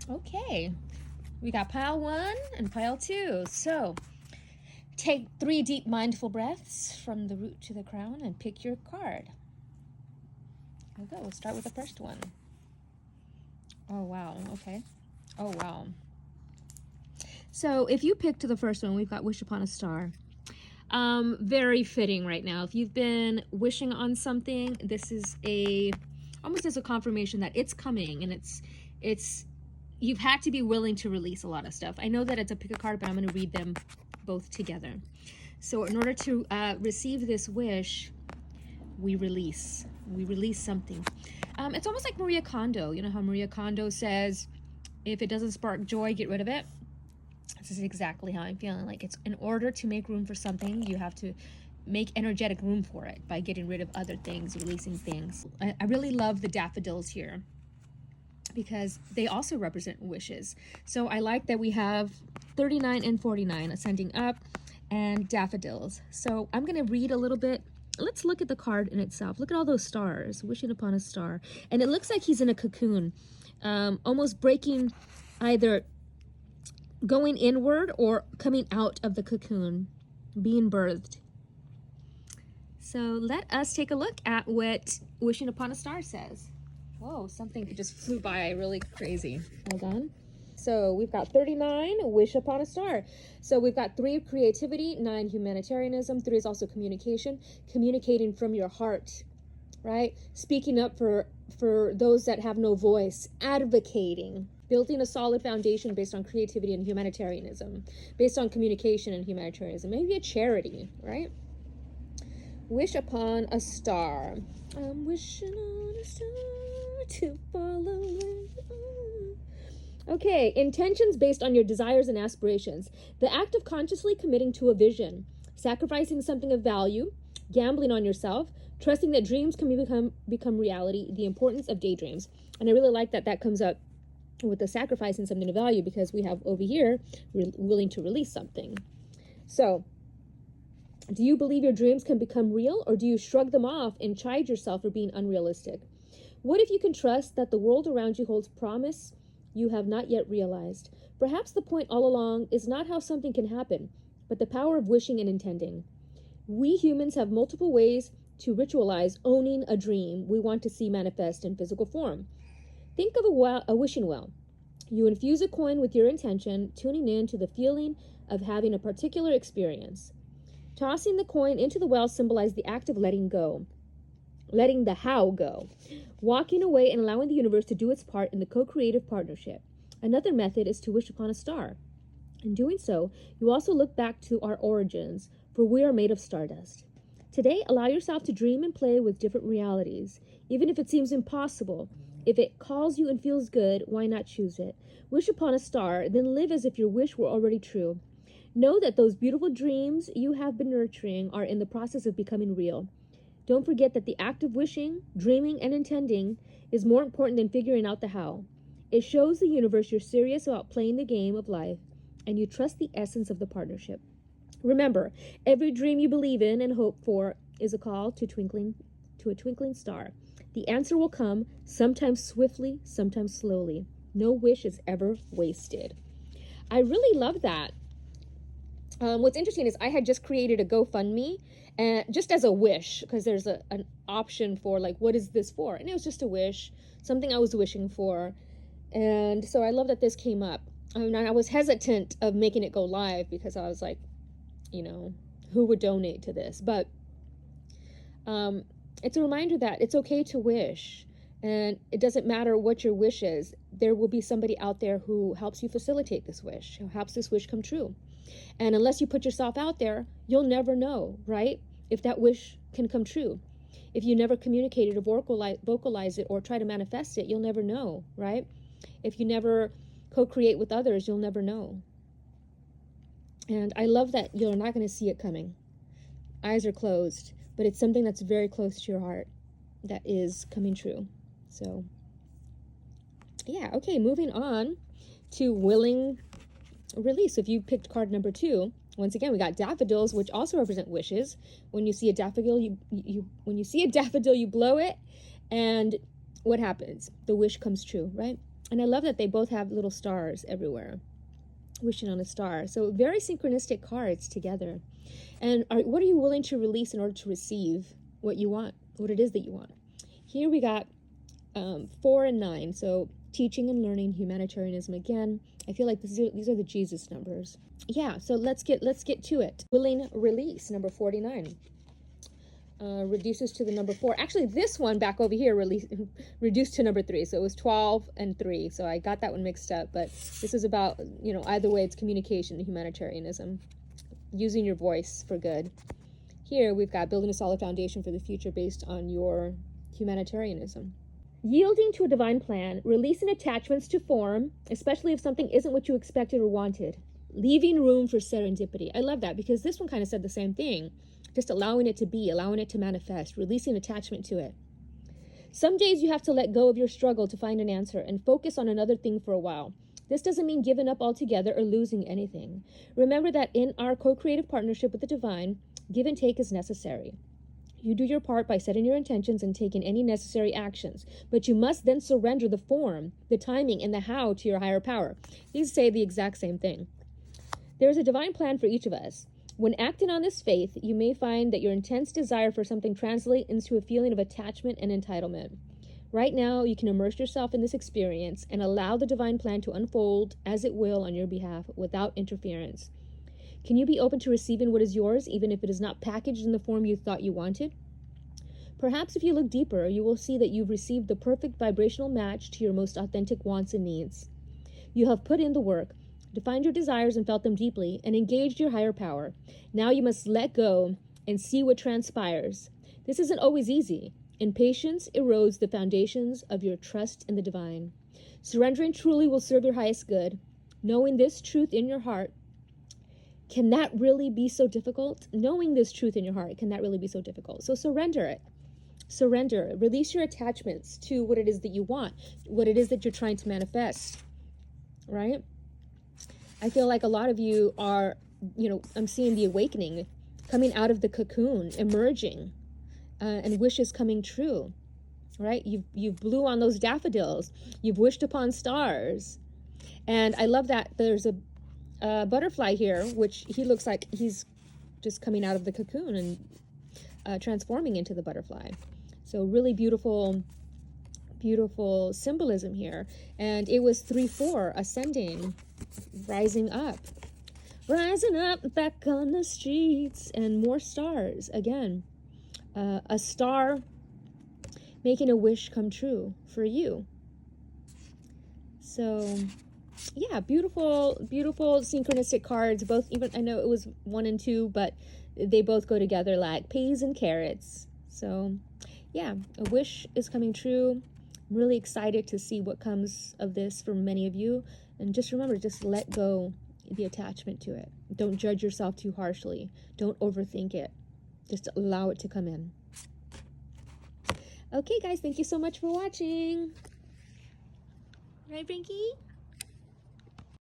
Okay, we got pile 1 and pile 2. So take 3 deep mindful breaths from the root to the crown and pick your card. We'll go. We'll start with the first one. Oh, wow. Okay. Oh, wow. So if you picked the first one, we've got Wish Upon a Star. Very fitting right now. If you've been wishing on something, this is almost as a confirmation that it's coming, and you've had to be willing to release a lot of stuff. I know that it's a pick a card, but I'm going to read them both together. So in order to receive this wish, we release something. It's almost like Maria Kondo. You know how Maria Kondo says, if it doesn't spark joy, get rid of it. This is exactly how I'm feeling. Like, it's in order to make room for something, you have to make energetic room for it by getting rid of other things, releasing things. I really love the daffodils here because they also represent wishes. So I like that we have 39 and 49 ascending up and daffodils. So I'm going to read a little bit. Let's look at the card in itself. Look at all those stars, wishing upon a star. And it looks like he's in a cocoon, almost breaking, either going inward or coming out of the cocoon, being birthed. So let us take a look at what Wishing Upon a Star says. Whoa, something just flew by really crazy. Hold on. So we've got 39, Wish Upon a Star. So we've got 3, creativity, 9, humanitarianism. 3 is also communication, communicating from your heart, right? Speaking up for those that have no voice, advocating, building a solid foundation based on creativity and humanitarianism, based on communication and humanitarianism, maybe a charity, right? Wish upon a star. I'm wishing on a star to follow. Okay, intentions based on your desires and aspirations. The act of consciously committing to a vision, sacrificing something of value, gambling on yourself, trusting that dreams can become reality, the importance of daydreams. And I really like that comes up with the sacrificing something of value, because we have over here willing to release something. So do you believe your dreams can become real, or do you shrug them off and chide yourself for being unrealistic? What if you can trust that the world around you holds promise you have not yet realized? Perhaps the point all along is not how something can happen, but the power of wishing and intending. We humans have multiple ways to ritualize owning a dream we want to see manifest in physical form. Think of a wishing well. You infuse a coin with your intention, tuning in to the feeling of having a particular experience. Tossing the coin into the well symbolizes the act of letting go, letting the how go, walking away and allowing the universe to do its part in the co-creative partnership. Another method is to wish upon a star. In doing so, you also look back to our origins, for we are made of stardust. Today, allow yourself to dream and play with different realities, even if it seems impossible. If it calls you and feels good, why not choose it? Wish upon a star, then live as if your wish were already true. Know that those beautiful dreams you have been nurturing are in the process of becoming real. Don't forget that the act of wishing, dreaming, and intending is more important than figuring out the how. It shows the universe you're serious about playing the game of life, and you trust the essence of the partnership. Remember, every dream you believe in and hope for is a call to a twinkling star. The answer will come, sometimes swiftly, sometimes slowly. No wish is ever wasted. I really love that. What's interesting is I had just created a GoFundMe, and just as a wish, because there's an option for like, what is this for? And it was just a wish, something I was wishing for. And so I love that this came up. I was hesitant of making it go live because I was like, who would donate to this? But it's a reminder that it's okay to wish, and it doesn't matter what your wish is. There will be somebody out there who helps you facilitate this wish, who helps this wish come true. And unless you put yourself out there, you'll never know, right? If that wish can come true. If you never communicate it or vocalize it or try to manifest it, you'll never know, right? If you never co-create with others, you'll never know. And I love that you're not going to see it coming. Eyes are closed, but it's something that's very close to your heart that is coming true. So, yeah, okay, moving on to willing release. If you picked card number 2, once again, we got daffodils, which also represent wishes. When you see a daffodil, you blow it, and what happens? The wish comes true, right? And I love that they both have little stars everywhere, wishing on a star. So very synchronistic cards together. And what are you willing to release in order to receive what you want, what it is that you want? Here we got 4 and 9. So teaching and learning, humanitarianism again. I feel like these are the Jesus numbers. Yeah, so let's get to it. Willing release, number 49. Reduces to the number 4. Actually, this one back over here reduced to number 3. So it was 12 and 3. So I got that one mixed up. But this is about, either way, it's communication, humanitarianism, using your voice for good. Here we've got building a solid foundation for the future based on your humanitarianism. Yielding to a divine plan, releasing attachments to form, especially if something isn't what you expected or wanted. Leaving room for serendipity. I love that because this one kind of said the same thing. Just allowing it to be, allowing it to manifest, releasing attachment to it. Some days you have to let go of your struggle to find an answer and focus on another thing for a while. This doesn't mean giving up altogether or losing anything. Remember that in our co-creative partnership with the divine, give and take is necessary. You do your part by setting your intentions and taking any necessary actions, but you must then surrender the form, the timing, and the how to your higher power. These say the exact same thing. There is a divine plan for each of us. When acting on this faith, you may find that your intense desire for something translates into a feeling of attachment and entitlement. Right now, you can immerse yourself in this experience and allow the divine plan to unfold as it will on your behalf without interference. Can you be open to receiving what is yours, even if it is not packaged in the form you thought you wanted? Perhaps if you look deeper, you will see that you've received the perfect vibrational match to your most authentic wants and needs. You have put in the work, defined your desires and felt them deeply, and engaged your higher power. Now you must let go and see what transpires. This isn't always easy. Impatience erodes the foundations of your trust in the divine. Surrendering truly will serve your highest good. Knowing this truth in your heart, can that really be so difficult? Knowing this truth in your heart, can that really be so difficult? So surrender it. Surrender. Release your attachments to what it is that you want, what it is that you're trying to manifest, right? I feel like a lot of you are, I'm seeing the awakening, coming out of the cocoon, emerging, and wishes coming true, right? You've blew on those daffodils. You've wished upon stars. And I love that there's a butterfly here, which he looks like he's just coming out of the cocoon and transforming into the butterfly. So really beautiful symbolism here. And it was 3-4, ascending, rising up back on the streets, and more stars again. A star making a wish come true for you. So yeah, beautiful synchronistic cards. Both, even I know it was 1 and 2, but they both go together like peas and carrots. So yeah, a wish is coming true. I'm really excited to see what comes of this for many of you. And just remember, just let go the attachment to it. Don't judge yourself too harshly. Don't overthink it. Just allow it to come in. Okay, guys, thank you so much for watching. Right, Frankie?